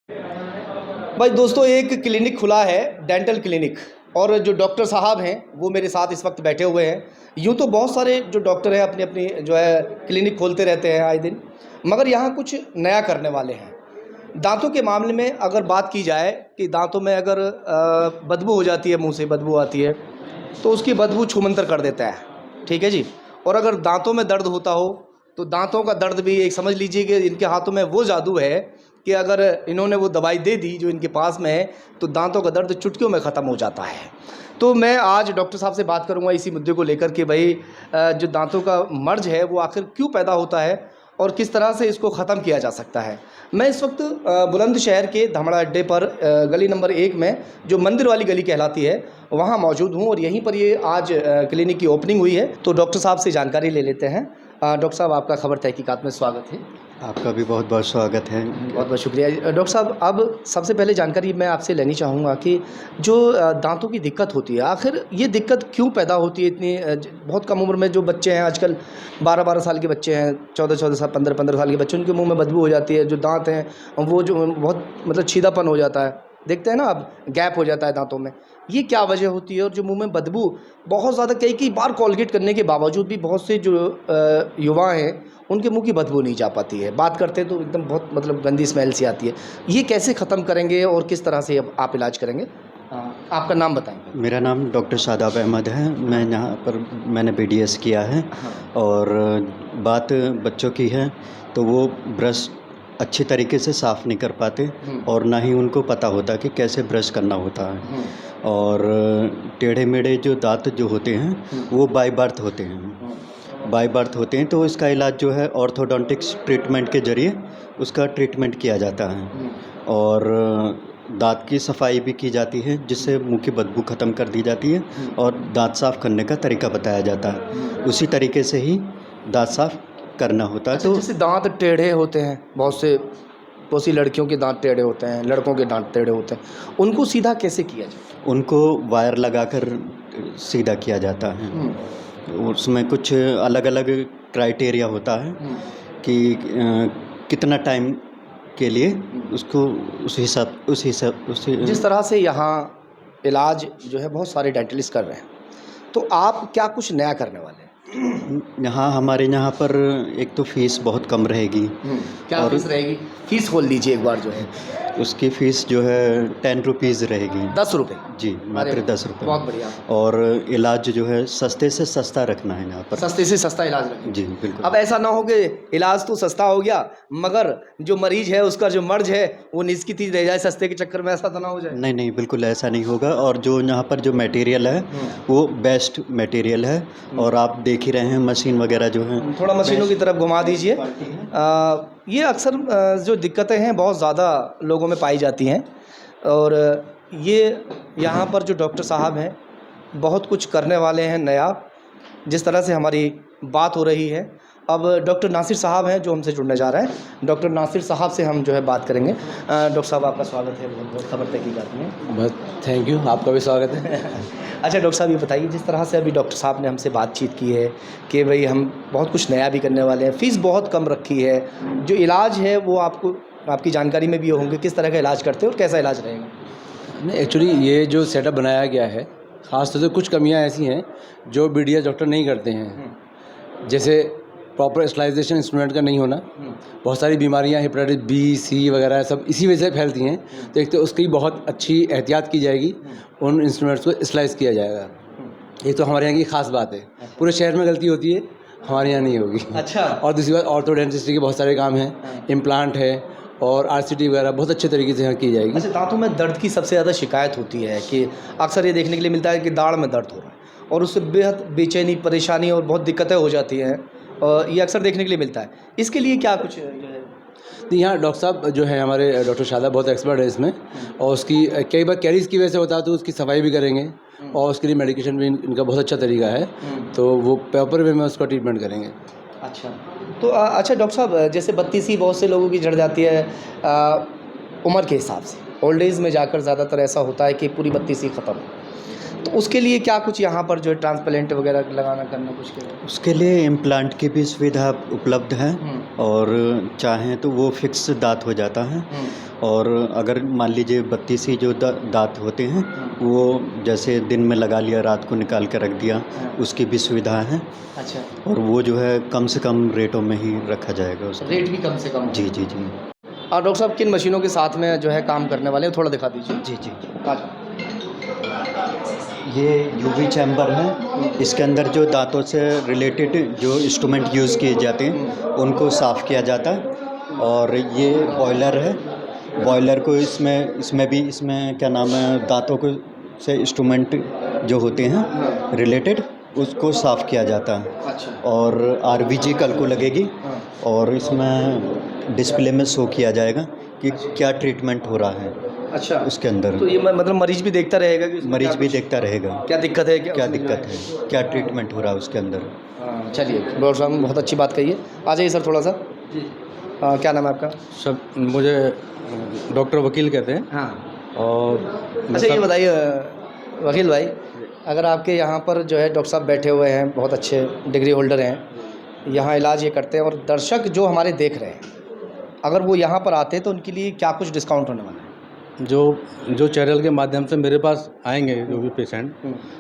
भाई दोस्तों, एक क्लिनिक खुला है, डेंटल क्लिनिक। और जो डॉक्टर साहब हैं वो मेरे साथ इस वक्त बैठे हुए हैं। यूँ तो बहुत सारे जो डॉक्टर हैं अपनी अपनी जो है क्लिनिक खोलते रहते हैं आए दिन, मगर यहाँ कुछ नया करने वाले हैं। दांतों के मामले में अगर बात की जाए कि दांतों में अगर बदबू हो जाती है, मुंह से बदबू आती है, तो उसकी बदबू छूमंतर कर देता है, ठीक है जी। और अगर दांतों में दर्द होता हो तो दांतों का दर्द भी एक समझ लीजिए कि इनके हाथों में वो जादू है कि अगर इन्होंने वो दवाई दे दी जो इनके पास में है तो दांतों का दर्द चुटकियों में ख़त्म हो जाता है। तो मैं आज डॉक्टर साहब से बात करूंगा इसी मुद्दे को लेकर कि भाई जो दांतों का मर्ज है वो आखिर क्यों पैदा होता है और किस तरह से इसको ख़त्म किया जा सकता है। मैं इस वक्त बुलंदशहर के धामड़ा अड्डे पर गली नंबर 1 में जो मंदिर वाली गली कहलाती है वहाँ मौजूद हूँ और यहीं पर ये आज क्लिनिक की ओपनिंग हुई है। तो डॉक्टर साहब से जानकारी ले लेते हैं। डॉक्टर साहब, आपका खबर तहकीकात में स्वागत है। आपका भी बहुत बहुत स्वागत है। बहुत बहुत शुक्रिया डॉक्टर साहब। अब सबसे पहले जानकारी मैं आपसे लेनी चाहूँगा कि जो दांतों की दिक्कत होती है, आखिर ये दिक्कत क्यों पैदा होती है। इतनी बहुत कम उम्र में जो बच्चे हैं आजकल 12-12 साल के बच्चे हैं, 14-14 साल 15-15 साल के बच्चे, उनके मुंह में बदबू हो जाती है। जो दांत हैं वो जो बहुत मतलब छीदापन हो जाता है, देखते हैं ना आप, गैप हो जाता है दांतों में। ये क्या वजह होती है? और जो मुंह में बदबू बहुत ज़्यादा कई बार कोलगेट करने के बावजूद भी बहुत से जो युवा हैं उनके मुंह की बदबू नहीं जा पाती है। बात करते हैं तो एकदम बहुत मतलब गंदी स्मेल सी आती है। ये कैसे ख़त्म करेंगे और किस तरह से आप इलाज करेंगे? आपका नाम बताएंगे? मेरा नाम डॉक्टर शादाब अहमद है। मैं यहाँ पर मैंने BDS किया है। हाँ। और बात बच्चों की है तो वो ब्रश अच्छी तरीके से साफ़ नहीं कर पाते और ना ही उनको पता होता कि कैसे ब्रश करना होता है। और टेढ़े मेढ़े जो दांत जो होते हैं वो बाय बर्थ होते हैं। तो इसका इलाज जो है ऑर्थोडोंटिक्स ट्रीटमेंट के ज़रिए उसका ट्रीटमेंट किया जाता है और दांत की सफाई भी की जाती है जिससे मुंह की बदबू ख़त्म कर दी जाती है और दांत साफ़ करने का तरीका बताया जाता है। उसी तरीके से ही दांत साफ़ करना होता है। तो जैसे दांत टेढ़े होते हैं, बहुत सी लड़कियों के दांत टेढ़े होते हैं, लड़कों के दांत टेढ़े होते हैं, उनको सीधा कैसे किया जाए? उनको वायर लगाकर सीधा किया जाता है। उसमें कुछ अलग अलग क्राइटेरिया होता है कि कितना टाइम के लिए उसको उस हिसाब जिस तरह से यहाँ इलाज जो है बहुत सारे डेंटलिस्ट कर रहे हैं, तो आप क्या कुछ नया करने वाले हैं? यहाँ हमारे यहाँ पर एक तो फ़ीस बहुत कम रहेगी। क्या फीस रहेगी? फीस खोल लीजिए एक बार जो है। उसकी फ़ीस जो है 10 रुपीज़ रहेगी। 10 रुपये? जी, मात्र 10 रुपये। बहुत बढ़िया। और इलाज जो है सस्ते से सस्ता रखना है यहाँ पर। सस्ते से सस्ता इलाज रखें। जी बिल्कुल। अब ऐसा ना हो कि इलाज तो सस्ता हो गया मगर जो मरीज है उसका जो मर्ज है वो निज की चीज रह जाए सस्ते के चक्कर में, ऐसा तो ना हो जाए? नहीं, बिल्कुल ऐसा नहीं होगा। और जो यहाँ पर जो मटेरियल है वो बेस्ट मटेरियल है और आप देख ही रहे हैं मशीन वगैरह जो है। थोड़ा मशीनों की तरफ घुमा दीजिए। ये अक्सर जो दिक्कतें हैं बहुत ज़्यादा लोगों में पाई जाती हैं और ये यहाँ पर जो डॉक्टर साहब हैं बहुत कुछ करने वाले हैं नया। जिस तरह से हमारी बात हो रही है, अब डॉक्टर नासिर साहब हैं जो हमसे जुड़ने जा रहे हैं। डॉक्टर नासिर साहब से हम जो है बात करेंगे। डॉक्टर साहब, आपका स्वागत है बहुत बहुत खबर तहकीकात में। बस थैंक यू, आपका भी स्वागत है। अच्छा डॉक्टर साहब, ये बताइए, जिस तरह से अभी डॉक्टर साहब ने हमसे बातचीत की है कि भाई हम बहुत कुछ नया भी करने वाले हैं, फ़ीस बहुत कम रखी है, जो इलाज है वो आपको आपकी जानकारी में भी होंगे, किस तरह का इलाज करते हैं और कैसा इलाज रहेगा? नहीं, एक्चुअली ये जो सेटअप बनाया गया है ख़ास तौर से कुछ कमियां ऐसी हैं जो BDS डॉक्टर नहीं करते हैं। जैसे प्रॉपर स्टरलाइजेशन इंस्ट्रूमेंट का नहीं होना। बहुत सारी बीमारियां हेपेटाइटिस B, C वगैरह सब इसी वजह से फैलती हैं। तो एक तो उसकी बहुत अच्छी एहतियात की जाएगी, उन इंस्ट्रूमेंट्स को स्टरलाइज किया जाएगा। ये तो हमारे यहाँ की ख़ास बात है। पूरे शहर में गलती होती है, हमारे यहाँ नहीं होगी। अच्छा। और दूसरी बात, ऑर्थोडेंटिस्ट्री के बहुत सारे काम हैं, इम्प्लांट है और RCT वगैरह बहुत अच्छे तरीके से यहाँ की जाएगी। अच्छा, दांतों में दर्द की सबसे ज़्यादा शिकायत होती है कि अक्सर ये देखने के लिए मिलता है कि दाढ़ में दर्द हो रहा है और उससे बेहद बेचैनी, परेशानी और बहुत दिक्कतें हो जाती हैं और ये अक्सर देखने के लिए मिलता है। इसके लिए क्या कुछ जो है? तो यहाँ डॉक्टर साहब जो है हमारे डॉक्टर शादाब बहुत एक्सपर्ट है इसमें और उसकी कई बार कैरीज की वजह से होता है तो उसकी सफाई भी करेंगे और उसके लिए मेडिकेशन भी इनका बहुत अच्छा तरीका है, तो वो प्रॉपर वे में उसका ट्रीटमेंट करेंगे। अच्छा, तो अच्छा डॉक्टर साहब, जैसे बत्तीसी बहुत से लोगों की झड़ जाती है उम्र के हिसाब से, ओल्ड एज में जाकर ज़्यादातर ऐसा होता है कि पूरी बत्तीसी ख़त्म। तो उसके लिए क्या कुछ यहाँ पर जो है ट्रांसप्लांट वगैरह लगाना करना कुछ के लिए? उसके लिए इम्प्लांट की भी सुविधा उपलब्ध है और चाहें तो वो फिक्स दांत हो जाता है। और अगर मान लीजिए 32 जो दांत होते हैं वो जैसे दिन में लगा लिया, रात को निकाल के रख दिया, उसकी भी सुविधा है। अच्छा, और वो जो है कम से कम रेटों में ही रखा जाएगा उसको। रेट भी कम से कम? जी जी जी और डॉक्टर साहब किन मशीनों के साथ में जो है काम करने वाले हैं, थोड़ा दिखा दीजिए। जी जी। अच्छा, ये यूवी चैम्बर है, इसके अंदर जो दांतों से रिलेटेड जो इंस्ट्रूमेंट यूज़ किए जाते हैं उनको साफ़ किया जाता है। और ये बॉयलर है, बॉयलर को इसमें क्या नाम है, दांतों को से इंस्ट्रूमेंट जो होते हैं रिलेटेड उसको साफ़ किया जाता है। अच्छा, और आरबीजी कल को लगेगी और इसमें डिस्प्ले में शो किया जाएगा कि क्या ट्रीटमेंट हो रहा है अच्छा। उसके अंदर। तो ये मतलब मरीज भी देखता रहेगा कि उसमें मरीज क्या भी कुछ- देखता रहेगा क्या दिक्कत है, क्या उसमें जो दिक्कत है, क्या ट्रीटमेंट हो रहा है उसके अंदर। हाँ, चलिए डॉक्टर साहब ने बहुत अच्छी बात कही है। आ जाइए सर थोड़ा सा। क्या नाम है आपका? सब मुझे डॉक्टर वकील कहते हैं। हाँ, और अच्छा ये बताइए वकील भाई, अगर आपके यहाँ पर जो है डॉक्टर साहब बैठे हुए हैं, बहुत अच्छे डिग्री होल्डर हैं, यहाँ इलाज ये करते हैं, और दर्शक जो हमारे देख रहे हैं, अगर वो यहाँ पर आते हैं तो उनके लिए क्या कुछ डिस्काउंट होने वाला है? जो चैनल के माध्यम से मेरे पास आएंगे जो भी पेशेंट,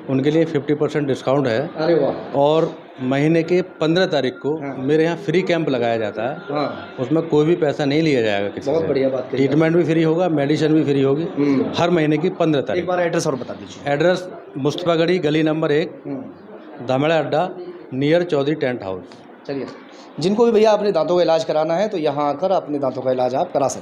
उनके लिए 50% डिस्काउंट है। अरे वाह। और महीने के 15 तारीख को हाँ। मेरे यहाँ फ्री कैंप लगाया जाता है। हाँ, उसमें कोई भी पैसा नहीं लिया जाएगा किसी बहुत से। बढ़िया बात कही। ट्रीटमेंट भी फ्री होगा, मेडिसिन भी फ्री होगी, हर महीने की 15 एक तारीख। बार एड्रेस और बता दीजिए। एड्रेस मुस्तफागढ़ी गली नंबर 1, दामड़ा अड्डा, नियर चौधरी टेंट हाउस। चलिए, जिनको भी भैया अपने दांतों का इलाज कराना है तो यहाँ आकर अपने दांतों का इलाज आप करा सकते हैं।